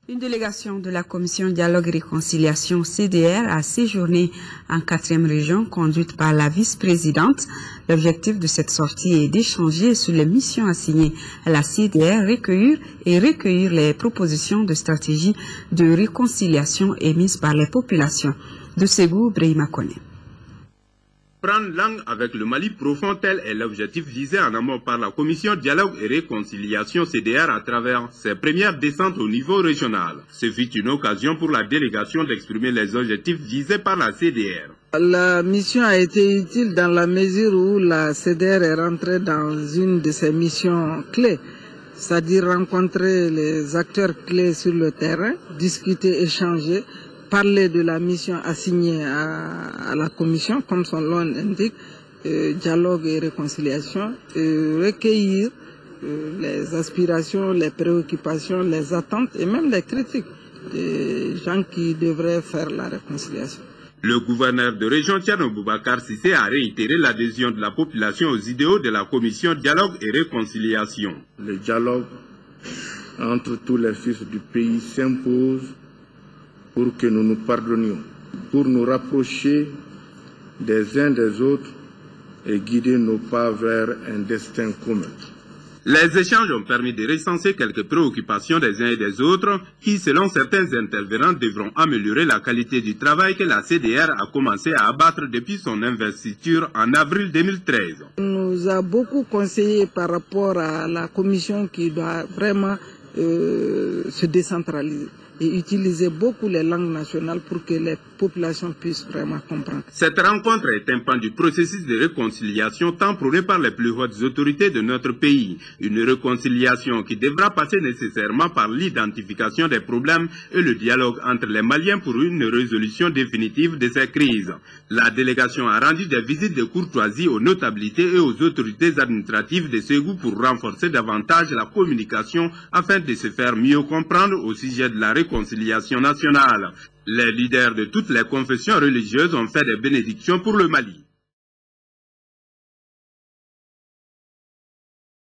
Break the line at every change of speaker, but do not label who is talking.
Une délégation de la Commission Dialogue et Réconciliation CDR a séjourné en 4e région conduite par la vice-présidente. L'objectif de cette sortie est d'échanger sur les missions assignées à la CDR, recueillir les propositions de stratégie de réconciliation émises par les populations. De Ségou, Brahima Kone.
Prendre langue avec le Mali profond, tel est l'objectif visé en amont par la Commission Dialogue et Réconciliation CDR à travers ses premières descentes au niveau régional. Ce fut une occasion pour la délégation d'exprimer les objectifs visés par la CDR.
La mission a été utile dans la mesure où la CDR est rentrée dans une de ses missions clés, c'est-à-dire rencontrer les acteurs clés sur le terrain, discuter, échanger, parler de la mission assignée à la commission, comme son nom l'indique, dialogue et réconciliation, recueillir les aspirations, les préoccupations, les attentes et même les critiques des gens qui devraient faire la réconciliation.
Le gouverneur de région Thierno Boubacar Sissé a réitéré l'adhésion de la population aux idéaux de la commission Dialogue et Réconciliation.
Le dialogue entre tous les fils du pays s'impose pour que nous nous pardonnions, pour nous rapprocher des uns des autres et guider nos pas vers un destin commun.
Les échanges ont permis de recenser quelques préoccupations des uns et des autres qui, selon certains intervenants, devront améliorer la qualité du travail que la CDR a commencé à abattre depuis son investiture en avril 2013.
On nous a beaucoup conseillé par rapport à la commission qui doit vraiment se décentraliser et utiliser beaucoup les langues nationales pour que les populations puissent vraiment comprendre.
Cette rencontre est un pan du processus de réconciliation tant prôné par les plus hautes autorités de notre pays. Une réconciliation qui devra passer nécessairement par l'identification des problèmes et le dialogue entre les Maliens pour une résolution définitive de ces crises. La délégation a rendu des visites de courtoisie aux notabilités et aux autorités administratives de Ségou pour renforcer davantage la communication afin de se faire mieux comprendre au sujet de la réconciliation nationale. Les leaders de toutes les confessions religieuses ont fait des bénédictions pour le Mali.